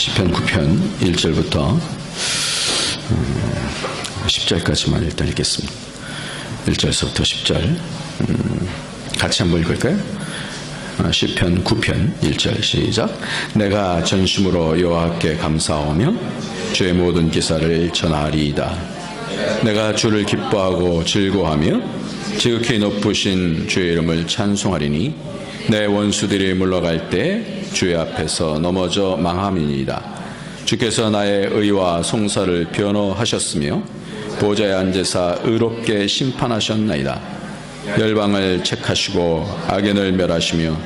시편 9편 1절부터 10절까지만 일단 읽겠습니다. 1절서부터 10절 같이 한번 읽을까요? 시편 9편 1절 시작. 내가 전심으로 여호와께 감사하며 주의 모든 기사를 전하리이다. 내가 주를 기뻐하고 즐거워하며 지극히 높으신 주의 이름을 찬송하리니 내 원수들이 물러갈 때 주의 앞에서 넘어져 망함이니이다. 주께서 나의 의와 송사를 변호하셨으며 보좌에 앉으사 의롭게 심판하셨나이다. 열방을 책하시고 악인을 멸하시며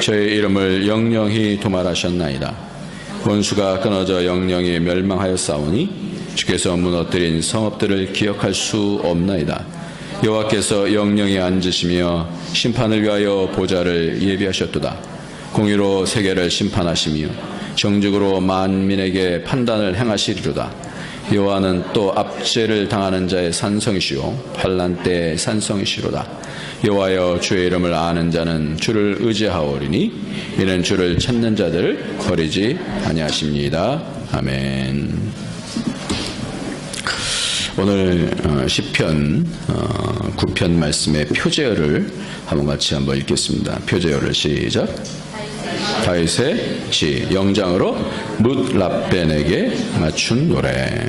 저의 이름을 영영히 도말하셨나이다. 원수가 끊어져 영영히 멸망하였사오니 주께서 무너뜨린 성읍들을 기억할 수 없나이다. 여호와께서 영영히 앉으시며 심판을 위하여 보좌를 예비하셨도다. 공의로 세계를 심판하시며 정직으로 만민에게 판단을 행하시리로다. 여호와는 또 압제를 당하는 자의 산성이시오 환난 때의 산성이시로다. 여호와여 주의 이름을 아는 자는 주를 의지하오리니 이는 주를 찾는 자들을 버리지 아니하십니다. 아멘. 오늘 시편 9편 말씀의 표제어를 같이 한번 읽겠습니다. 표제어를 시작. 다윗의 시 영장으로 뭇라벤에게 맞춘 노래.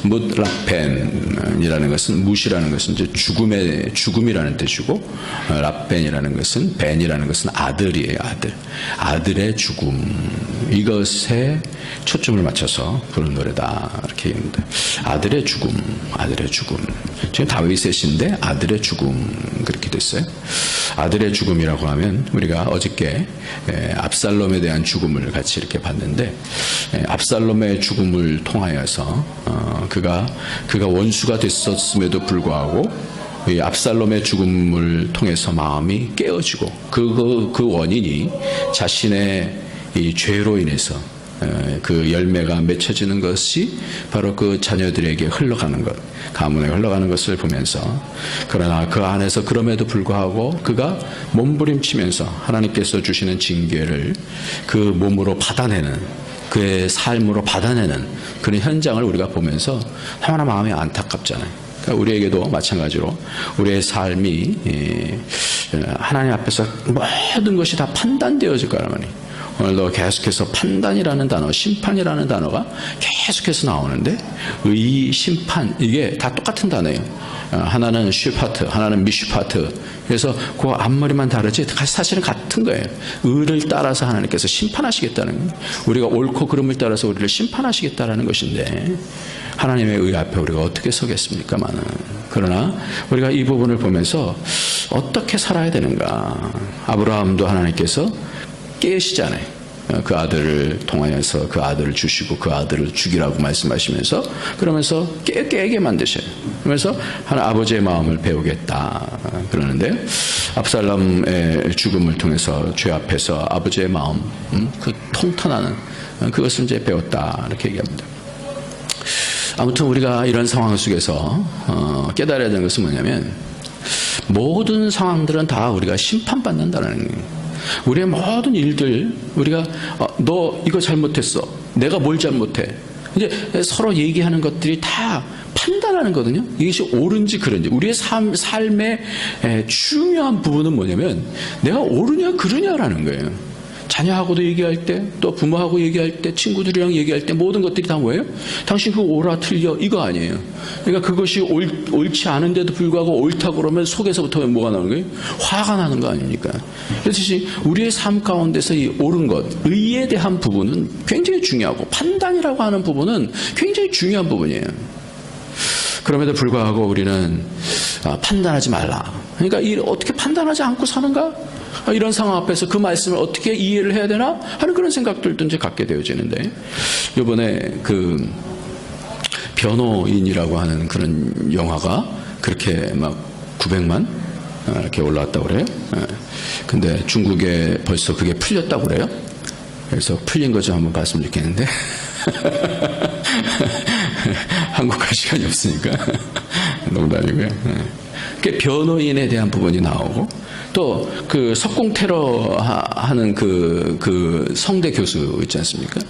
뭇라벤이라는 것은 뭇이라는 것은 이제 죽음이라는 뜻이고 라벤이라는 것은 벤이라는 것은 아들이에요. 아들의 죽음. 이것에 초점을 맞춰서 부른 노래다 이렇게 얘기합니다. 아들의 죽음. 지금 다윗의 시인데 아들의 죽음 그렇게 됐어요. 아들의 죽음이라고 하면 우리가 어저께 압살롬에 대한 죽음을 같이 이렇게 봤는데 압살롬의 죽음을 통하여서 그가 원수가 됐었음에도 불구하고 이 압살롬의 죽음을 통해서 마음이 깨어지고 그 원인이 자신의 이 죄로 인해서 그 열매가 맺혀지는 것이 바로 그 자녀들에게 흘러가는 것, 가문에 흘러가는 것을 보면서 그러나 그 안에서 그럼에도 불구하고 그가 몸부림치면서 하나님께서 주시는 징계를 그 몸으로 받아내는 그의 삶으로 받아내는 그런 현장을 우리가 보면서 너무나 마음이 안타깝잖아요. 그러니까 우리에게도 마찬가지로 우리의 삶이 하나님 앞에서 모든 것이 다 판단되어질 거란 말이에요. 오늘도 계속해서 판단이라는 단어, 심판이라는 단어가 계속해서 나오는데 의, 심판 이게 다 똑같은 단어예요. 하나는 슈파트, 하나는 미슈파트. 그래서 그 앞머리만 다르지 사실은 같은 거예요. 의를 따라서 하나님께서 심판하시겠다는 거예요. 우리가 옳고 그름을 따라서 우리를 심판하시겠다는 것인데 하나님의 의 앞에 우리가 어떻게 서겠습니까? 그러나 우리가 이 부분을 보면서 어떻게 살아야 되는가. 아브라함도 하나님께서 깨시잖아요. 그 아들을 통하여서 그 아들을 주시고 그 아들을 죽이라고 말씀하시면서 그러면서 깨게 만드셔요. 그러면서 하나 아버지의 마음을 배우겠다 그러는데 압살롬의 죽음을 통해서 죄 앞에서 아버지의 마음 그 통탄하는 그것을 이제 배웠다 이렇게 얘기합니다. 아무튼 우리가 이런 상황 속에서 깨달아야 되는 것은 뭐냐면 모든 상황들은 다 우리가 심판받는다는 거예요. 우리의 모든 일들 우리가 너 이거 잘못했어. 내가 뭘 잘못해. 이제 서로 얘기하는 것들이 다 판단하는 거거든요. 이것이 옳은지 그른지. 우리의 삶의 중요한 부분은 뭐냐면 내가 옳으냐 그르냐라는 거예요. 자녀하고도 얘기할 때, 또 부모하고 얘기할 때, 친구들이랑 얘기할 때 모든 것들이 다 뭐예요? 당신 그거 옳아 틀려 이거 아니에요. 그러니까 그것이 옳지 않은데도 불구하고 옳다고 그러면 속에서부터 뭐가 나오는 거예요? 화가 나는 거 아닙니까? 그래서 우리의 삶 가운데서 이 옳은 것, 의에 대한 부분은 굉장히 중요하고 판단이라고 하는 부분은 굉장히 중요한 부분이에요. 그럼에도 불구하고 우리는 판단하지 말라. 그러니까 어떻게 판단하지 않고 사는가? 이런 상황 앞에서 그 말씀을 어떻게 이해를 해야 되나 하는 그런 생각들도 이제 갖게 되어지는데 이번에 그 변호인이라고 하는 그런 영화가 그렇게 막 900만 이렇게 올라왔다고 그래요. 근데 중국에 벌써 그게 풀렸다고 그래요. 그래서 풀린 거 좀 한번 봤으면 좋겠는데 한국 갈 시간이 없으니까 농담이고요. 그러니까 변호인에 대한 부분이 나오고 또 그 석공 테러 하는 그 성대 교수 있지 않습니까?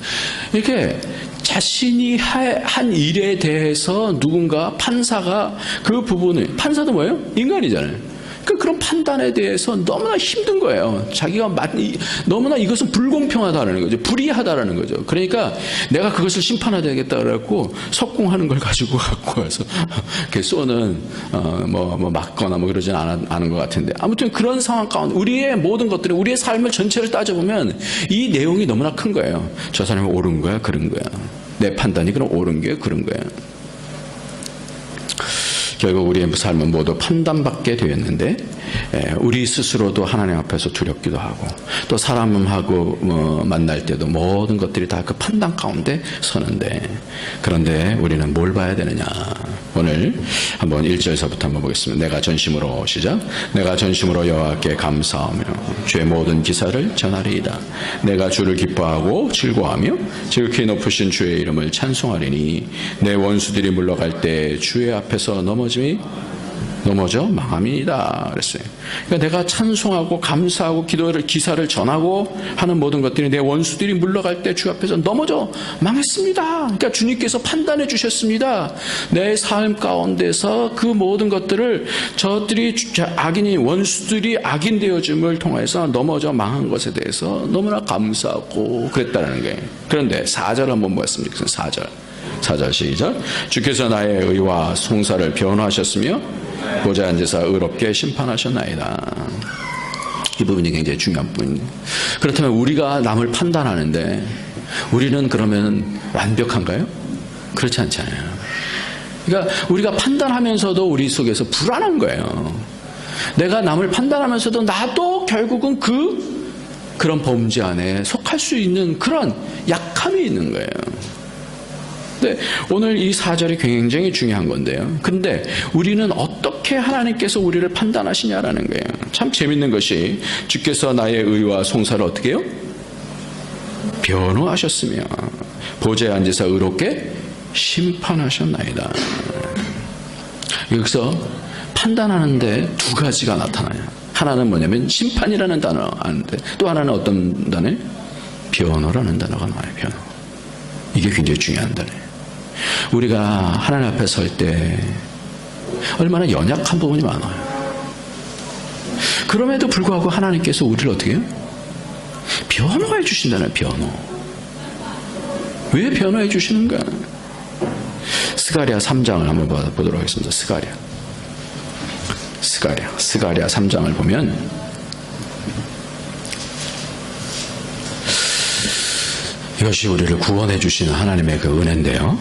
이렇게 자신이 한 일에 대해서 누군가 판사가 그 부분을 판사도 뭐예요? 인간이잖아요. 그런 판단에 대해서 너무나 힘든 거예요. 자기가 너무나 이것은 불공평하다는 거죠. 불이하다는 거죠. 그러니까 내가 그것을 심판해야 되겠다 그래갖고 석공하는 걸 갖고 와서 이렇게 쏘는 뭐 맞거나 뭐 그러진 않은 것 같은데 아무튼 그런 상황 가운데 우리의 모든 것들이 우리의 삶을 전체를 따져보면 이 내용이 너무나 큰 거예요. 저 사람이 옳은 거야, 그런 거야. 내 판단이 그럼 옳은 게 그런 거야. 결국 우리의 삶은 모두 판단받게 되었는데 우리 스스로도 하나님 앞에서 두렵기도 하고 또 사람하고 만날 때도 모든 것들이 다 그 판단 가운데 서는데 그런데 우리는 뭘 봐야 되느냐. 오늘 한번 1절서부터 한번 보겠습니다. 내가 전심으로 시작. 내가 전심으로 여호와께 감사하며 주의 모든 기사를 전하리이다. 내가 주를 기뻐하고 즐거워하며 지극히 높으신 주의 이름을 찬송하리니 내 원수들이 물러갈 때 주의 앞에서 넘어져 망함이다 그랬어요. 그러니까 내가 찬송하고 감사하고 기사를 전하고 하는 모든 것들이 내 원수들이 물러갈 때 주 앞에서 넘어져 망했습니다. 그러니까 주님께서 판단해 주셨습니다. 내 삶 가운데서 그 모든 것들을 저들이 원수들이 악인 되어줌을 통해서 넘어져 망한 것에 대해서 너무나 감사하고 그랬다는 거예요. 그런데 4절 한번 보았습니다. 4절 시작. 주께서 나의 의와 송사를 변호하셨으며 보좌에 앉으사 의롭게 심판하셨나이다. 이 부분이 굉장히 중요한 부분입니다. 그렇다면 우리가 남을 판단하는데 우리는 그러면 완벽한가요? 그렇지 않잖아요. 그러니까 우리가 판단하면서도 우리 속에서 불안한 거예요. 내가 남을 판단하면서도 나도 결국은 그런 범죄 안에 속할 수 있는 그런 약함이 있는 거예요. 근데 오늘 이 4절이 굉장히 중요한 건데요. 근데 우리는 어떻게 하나님께서 우리를 판단하시냐라는 거예요. 참 재밌는 것이 주께서 나의 의와 송사를 어떻게 해요? 변호하셨으며 보좌에 앉으사 의롭게 심판하셨나이다. 여기서 판단하는데 두 가지가 나타나요. 하나는 뭐냐면 심판이라는 단어 아는데 또 하나는 어떤 단어예요? 변호라는 단어가 나와요. 변호. 이게 굉장히 중요한 단어예요. 우리가 하나님 앞에 설 때 얼마나 연약한 부분이 많아요. 그럼에도 불구하고 하나님께서 우리를 어떻게 해요? 변호해 주신다는 변호. 왜 변호해 주시는가? 스가랴 3장을 한번 보도록 하겠습니다. 스가랴 3장을 보면 이것이 우리를 구원해 주시는 하나님의 그 은혜인데요.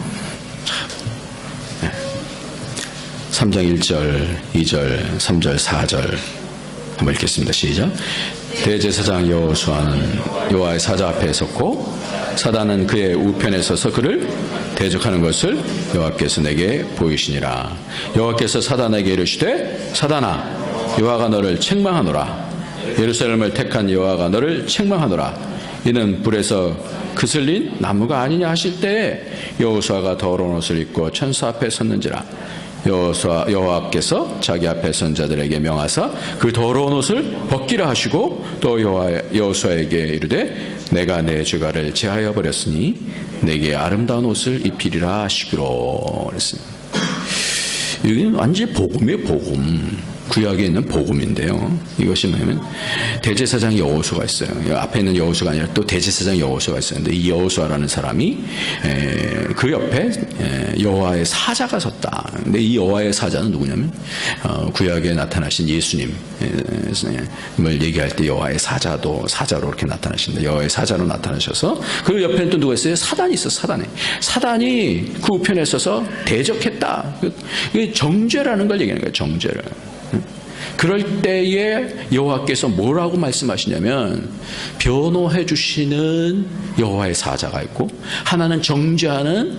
3장 1절, 2절, 3절, 4절 한번 읽겠습니다. 시작. 대제사장 여호수아는 여호와의 사자 앞에 섰고 사단은 그의 우편에 서서 그를 대적하는 것을 여호와께서 내게 보이시니라. 여호와께서 사단에게 이르시되 사단아 여호와가 너를 책망하노라. 예루살렘을 택한 여호와가 너를 책망하노라. 이는 불에서 그슬린 나무가 아니냐 하실 때에 여호수아가 더러운 옷을 입고 천사 앞에 섰는지라. 여호와께서 자기 앞에 선 자들에게 명하사 그 더러운 옷을 벗기라 하시고 또 여호수아에게 이르되 내가 내 죄가를 제하여 버렸으니 내게 아름다운 옷을 입히리라 하시기로 그랬습니다. 여기는 완전히 복음이에요. 복음. 구약에 있는 복음인데요. 이것이 뭐냐면 대제사장 여호수아가 있어요. 앞에 있는 여호수아가 아니라 또 대제사장 여호수아가 있어요. 근데 이 여호수아라는 사람이 그 옆에 여호와의 사자가 섰다. 근데 이 여호와의 사자는 누구냐면 구약에 나타나신 예수님을 얘기할 때 여호와의 사자로 이렇게 나타나신다. 여호와의 사자로 나타나셔서 그 옆에는 또 누가 있어요? 사단이 있어. 사단이 그 우편에 서서 대적했다. 이게 정죄라는 걸 얘기하는 거예요. 정죄를. 그럴 때에 여호와께서 뭐라고 말씀하시냐면 변호해 주시는 여호와의 사자가 있고 하나는 정죄하는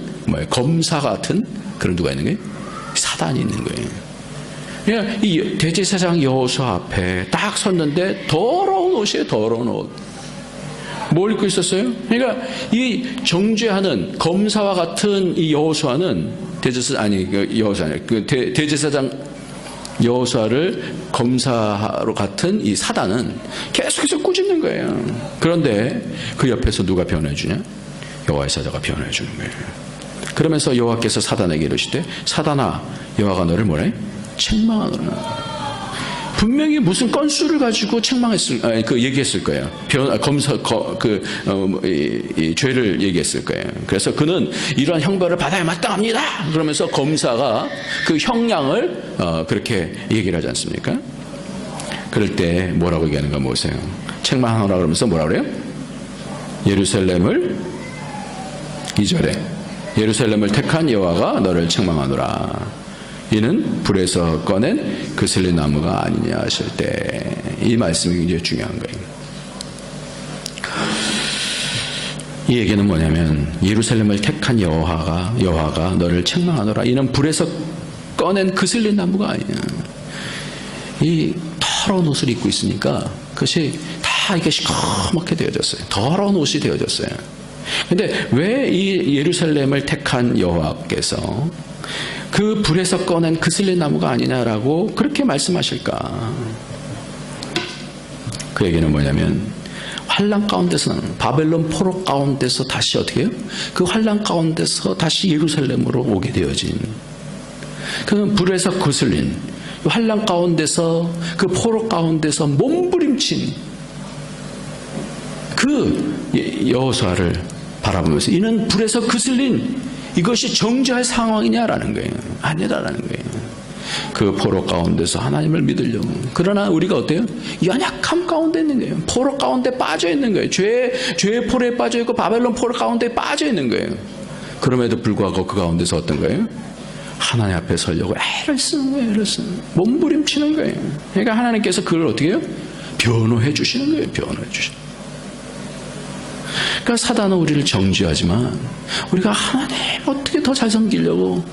검사 같은 그런 누가 있는 거예요? 사단이 있는 거예요. 그러니까 이 대제사장 여호수아 앞에 딱 섰는데 더러운 옷이에요. 더러운 옷. 뭘 입고 있었어요? 그러니까 이 정죄하는 검사와 같은 이 여호수아는 대제사장 여호수아를 검사로 같은 이 사단은 계속해서 꾸짖는 거예요. 그런데 그 옆에서 누가 변호해 주냐? 여호와의 사자가 변호해 주는 거예요. 그러면서 여호와께서 사단에게 이르시되 사단아 여호와가 너를 뭐래? 책망하노라. 분명히 무슨 건수를 가지고 얘기했을 거예요. 죄를 얘기했을 거예요. 그래서 그는 이러한 형벌을 받아야 마땅합니다. 그러면서 검사가 그 형량을 그렇게 얘기를 하지 않습니까? 그럴 때 뭐라고 얘기하는가 보세요. 책망하노라 그러면서 뭐라 그래요? 예루살렘을 2절에 예루살렘을 택한 여호와가 너를 책망하노라. 이는 불에서 꺼낸 그슬린 나무가 아니냐 하실 때 이 말씀이 굉장히 중요한 거예요. 이 얘기는 뭐냐면 예루살렘을 택한 여호와가 너를 책망하노라. 이는 불에서 꺼낸 그슬린 나무가 아니냐. 이 더러운 옷을 입고 있으니까 그것이 다 이게 시커멓게 되어졌어요. 더러운 옷이 되어졌어요. 근데 왜 이 예루살렘을 택한 여호와께서 그 불에서 꺼낸 그슬린 나무가 아니냐라고 그렇게 말씀하실까? 그 얘기는 뭐냐면 환란 가운데서는 바벨론 포로 가운데서 다시 어떻게 해요? 그 환란 가운데서 다시 예루살렘으로 오게 되어진 그 불에서 거슬린 환란 가운데서 그 포로 가운데서 몸부림친 그 여호수아를 바라보면서 이는 불에서 거슬린 이것이 정죄할 상황이냐라는 거예요. 아니라라는 거예요. 그 포로 가운데서 하나님을 믿으려고. 그러나 우리가 어때요? 연약함 가운데 있는 거예요. 포로 가운데 빠져 있는 거예요. 죄의 포로에 빠져 있고 바벨론 포로 가운데 빠져 있는 거예요. 그럼에도 불구하고 그 가운데서 어떤 거예요? 하나님 앞에 서려고 애를 쓰는 거예요. 애를 쓰는 거예요. 몸부림치는 거예요. 그러니까 하나님께서 그걸 어떻게 해요? 변호해 주시는 거예요. 변호해 주시는 거예요. 그러니까 사단은 우리를 정죄하지만 우리가 하나님 어떻게 더 잘 섬기려고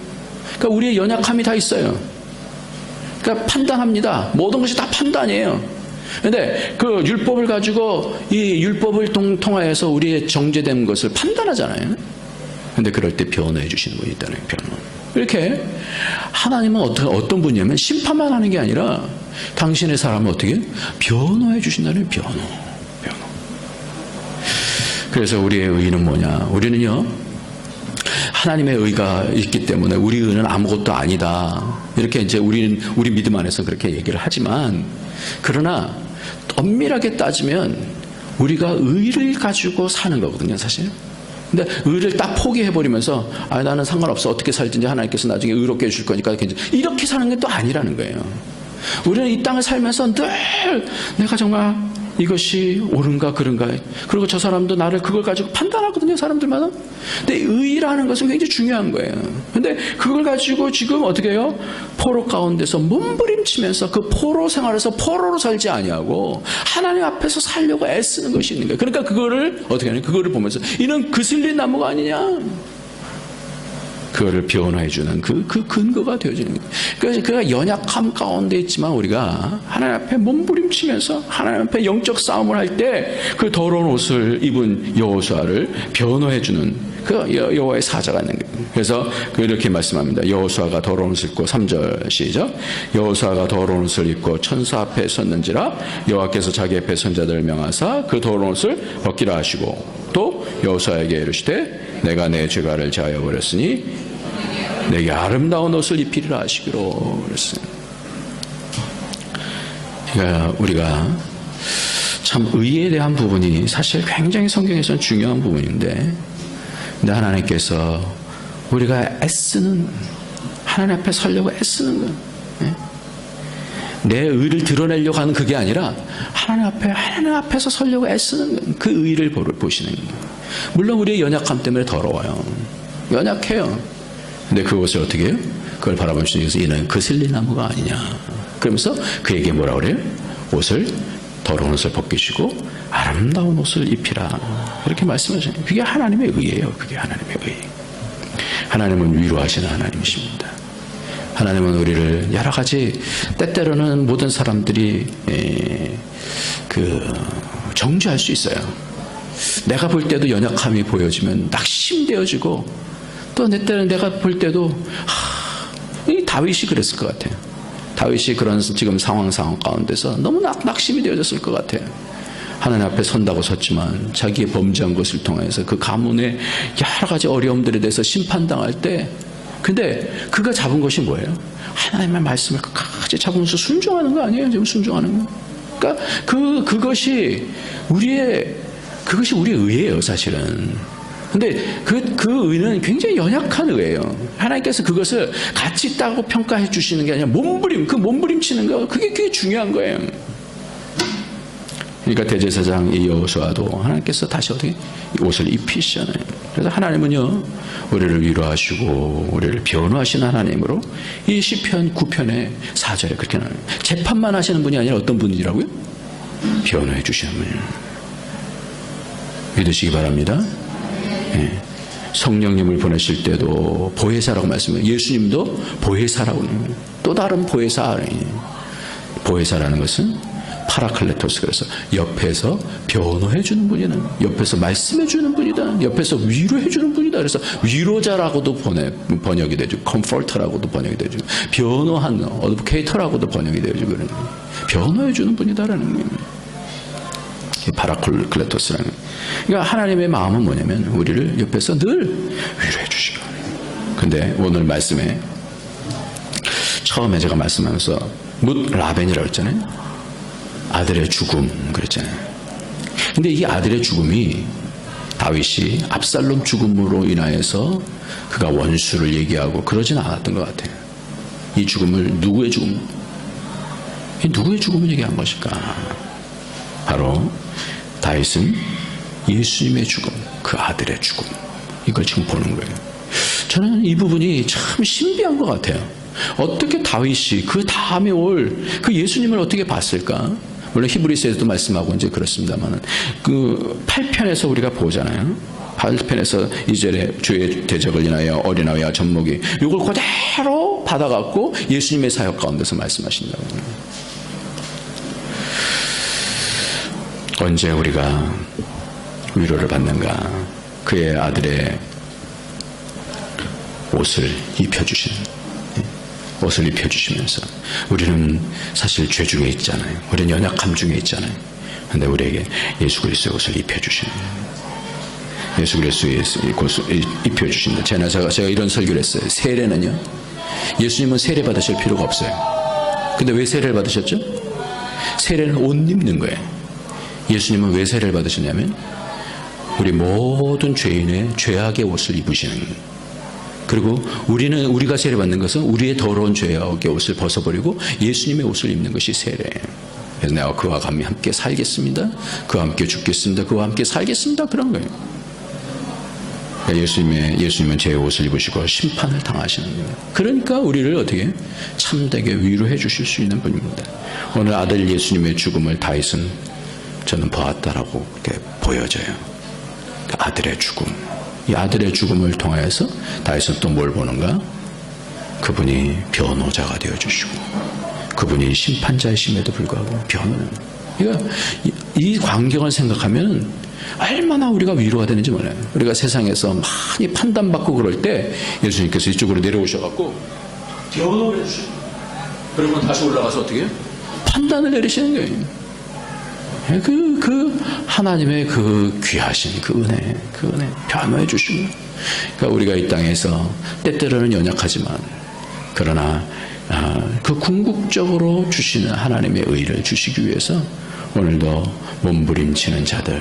그러니까 우리의 연약함이 다 있어요. 그러니까 판단합니다. 모든 것이 다 판단이에요. 그런데 그 율법을 가지고 이 율법을 통하여서 우리의 정죄된 것을 판단하잖아요. 그런데 그럴 때 변호해 주시는 분이 있다는 변호. 이렇게 하나님은 어떤 분이냐면 심판만 하는 게 아니라 당신의 사람을 어떻게 변호해 주신다는 변호. 그래서 우리의 의의는 뭐냐? 우리는요, 하나님의 의가 있기 때문에 우리 의는 아무것도 아니다. 이렇게 이제 우리 믿음 안에서 그렇게 얘기를 하지만, 그러나 엄밀하게 따지면 우리가 의를 가지고 사는 거거든요, 사실. 근데 의를 딱 포기해버리면서, 나는 상관없어. 어떻게 살든지 하나님께서 나중에 의롭게 해줄 거니까. 이렇게 사는 게 또 아니라는 거예요. 우리는 이 땅을 살면서 늘 내가 정말 이것이 옳은가 그른가 그리고 저 사람도 나를 그걸 가지고 판단하거든요. 사람들마다. 근데 의라는 것은 굉장히 중요한 거예요. 근데 그걸 가지고 지금 어떻게 해요? 포로 가운데서 몸부림치면서 그 포로 생활에서 포로로 살지 아니하고 하나님 앞에서 살려고 애쓰는 것이 있는 거예요. 그러니까 그거를 어떻게 하냐? 그거를 보면서 이는 그슬린 나무가 아니냐? 그거를 변호해주는 그 근거가 되어지는 거예요. 그래서 그가 연약함 가운데 있지만 우리가 하나님 앞에 몸부림치면서 하나님 앞에 영적 싸움을 할 때 그 더러운 옷을 입은 여호수아를 변호해주는 그 여호와의 사자가 있는 거예요. 그래서 이렇게 말씀합니다. 여호수아가 더러운 옷을 입고 3절 시작. 여호수아가 더러운 옷을 입고 천사 앞에 섰는지라 여호와께서 자기 앞에 선자들을 명하사 그 더러운 옷을 벗기라 하시고 또 여호수아에게 이르시되 내가 내 죄가를 제하여 버렸으니 내게 아름다운 옷을 입히리라 하시기로 그랬어요. 그러니까 우리가 참 의에 대한 부분이 사실 굉장히 성경에서는 중요한 부분인데 근데 하나님께서 우리가 애쓰는 하나님 앞에 서려고 애쓰는 거 내 의를 드러내려고 하는 그게 아니라 하나님 앞에서 서려고 애쓰는 그 의를 보시는 거예요. 물론 우리의 연약함 때문에 더러워요. 연약해요. 근데 그것을 어떻게 해요? 그걸 바라보시는 것은 이는 그슬린 나무가 아니냐. 그러면서 그에게 뭐라 그래요? 더러운 옷을 벗기시고 아름다운 옷을 입히라. 이렇게 말씀하시는 거예요. 그게 하나님의 의예요. 그게 하나님의 의. 하나님은 위로하시는 하나님이십니다. 하나님은 우리를 여러 가지 때때로는 모든 사람들이 정죄할 수 있어요. 내가 볼 때도 연약함이 보여지면 낙심되어지고 또 내 때는 내가 볼 때도 이 다윗이 그랬을 것 같아요. 다윗이 그런 지금 상황 가운데서 너무 낙심이 되어졌을 것 같아요. 하나님 앞에 선다고 섰지만 자기의 범죄한 것을 통해서 그 가문의 여러 가지 어려움들에 대해서 심판당할 때, 근데 그가 잡은 것이 뭐예요? 하나님의 말씀을 끝까지 잡으면서 순종하는 거 아니에요? 지금 순종하는 거. 그러니까 그것이 우리의 의예요, 사실은. 근데 그 의는 굉장히 연약한 의예요. 하나님께서 그것을 가치 있다고 평가해 주시는 게 아니라 몸부림치는 거, 그게 중요한 거예요. 그러니까 대제사장 이 여호수아도 하나님께서 다시 어떻게 옷을 입히시잖아요. 그래서 하나님은요, 우리를 위로하시고 우리를 변호하시는 하나님으로 이 시편 9편의 4절에 그렇게 나와요. 재판만 하시는 분이 아니라 어떤 분이라고요? 변호해 주시는 분이에요. 믿으시기 바랍니다. 네. 성령님을 보내실 때도 보혜사라고 말씀해요. 예수님도 보혜사라고 합니다. 또 다른 보혜사라는 것은 파라클레토스, 그래서 옆에서 변호해 주는 분이다, 옆에서 말씀해 주는 분이다, 옆에서 위로해 주는 분이다. 그래서 위로자라고도 번역이 되죠. 컴포터라고도 번역이 되죠. 변호하는 어드보케이터라고도 번역이 되죠. 변호해 주는 분이다라는 거예요. 파라클레토스라는. 그러니까 하나님의 마음은 뭐냐면 우리를 옆에서 늘 위로해 주시고. 근데 오늘 말씀에 처음에 제가 말씀하면서 라벤이라고 했잖아요. 아들의 죽음 그랬잖아요. 근데 이 아들의 죽음이 다윗이 압살롬 죽음으로 인하여서 그가 원수를 얘기하고 그러진 않았던 것 같아요. 이 죽음을 누구의 죽음을 얘기한 것일까? 바로 다윗은 예수님의 죽음, 그 아들의 죽음, 이걸 지금 보는 거예요. 저는 이 부분이 참 신비한 것 같아요. 어떻게 다윗이 그 다음에 올 그 예수님을 어떻게 봤을까? 물론 히브리서에서도 말씀하고 이제 그렇습니다만, 그 8편에서 우리가 보잖아요. 8편에서 2절에 주의 대적을 인하여 어린아이와 젖먹이, 이걸 그대로 받아갖고 예수님의 사역 가운데서 말씀하신다고. 언제 우리가 위로를 받는가? 그의 아들의 옷을 입혀주시면서 우리는 사실 죄 중에 있잖아요. 우리는 연약함 중에 있잖아요. 그런데 우리에게 예수 그리스도의 옷을 입혀주시는, 예수 그리스도의 옷을 입혀주신다. 제가 이런 설교를 했어요. 세례는요, 예수님은 세례 받으실 필요가 없어요. 근데 왜 세례를 받으셨죠? 세례는 옷 입는 거예요. 예수님은 왜 세례를 받으셨냐면 우리 모든 죄인의 죄악의 옷을 입으시는 거예요. 그리고 우리가 세례받는 것은 우리의 더러운 죄악의 옷을 벗어버리고 예수님의 옷을 입는 것이 세례예요. 그래서 내가 그와 함께 살겠습니다, 그와 함께 죽겠습니다, 그와 함께 살겠습니다, 그런 거예요. 예수님은 제 옷을 입으시고 심판을 당하시는 거예요. 그러니까 우리를 어떻게 참되게 위로해 주실 수 있는 분입니다. 오늘 아들 예수님의 죽음을 다윗은 저는 보았다라고 이렇게 보여져요. 그 아들의 죽음, 이 아들의 죽음을 통해서 다윗은 또 뭘 보는가? 그분이 변호자가 되어주시고, 그분이 심판자이심에도 불구하고 변호는. 그러니까 이 광경을 생각하면 얼마나 우리가 위로가 되는지 몰라요. 우리가 세상에서 많이 판단받고 그럴 때 예수님께서 이쪽으로 내려오셔갖고 변호를 해주시고, 그러면 다시 올라가서 어떻게 해요? 판단을 내리시는 거예요. 그 하나님의 그 귀하신 그 은혜 변호해 주시고. 그러니까 우리가 이 땅에서 때때로는 연약하지만, 그러나 그 궁극적으로 주시는 하나님의 의를 주시기 위해서 오늘도 몸부림치는 자들,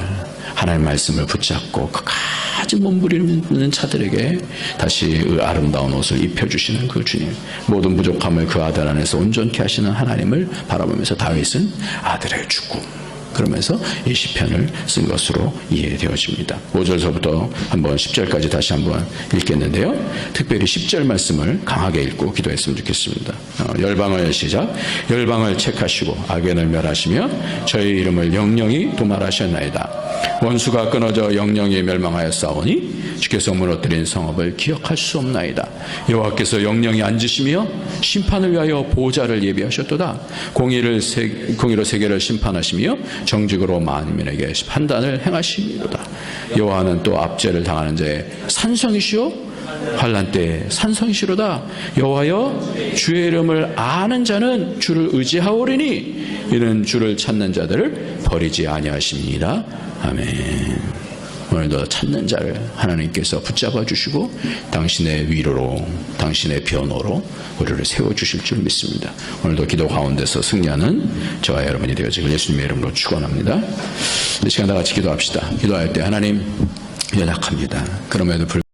하나님의 말씀을 붙잡고 끝까지 몸부림치는 자들에게 다시 그 아름다운 옷을 입혀주시는 그 주님, 모든 부족함을 그 아들 안에서 온전케 하시는 하나님을 바라보면서 다윗은 아들의 죽음 그러면서 이 시편을 쓴 것으로 이해되어집니다. 5절서부터 한번 10절까지 다시 한번 읽겠는데요. 특별히 10절 말씀을 강하게 읽고 기도했으면 좋겠습니다. 열방을 책하시고 악인을 멸하시며 저희 이름을 영영히 도말하셨나이다. 원수가 끊어져 영영이 멸망하였사오니 주께서 무너뜨린 성읍을 기억할 수 없나이다. 여호와께서 영영히 앉으시며 심판을 위하여 보좌를 예비하셨도다. 공의로 세계를 심판하시며 정직으로 만민에게 판단을 행하시리로다. 여호와는 또 압제를 당하는 자의 산성이시오 환난 때에 산성시로다. 여호와여 주의 이름을 아는 자는 주를 의지하오리니 이는 주를 찾는 자들을 버리지 아니하십니다. 아멘. 오늘도 찾는 자를 하나님께서 붙잡아 주시고 당신의 위로로, 당신의 변호로 우리를 세워주실 줄 믿습니다. 오늘도 기도 가운데서 승리하는 저와 여러분이 되어지길 예수님의 이름으로 축원합니다. 이 시간 다 같이 기도합시다. 기도할 때 하나님 연약합니다. 그럼에도 불구하고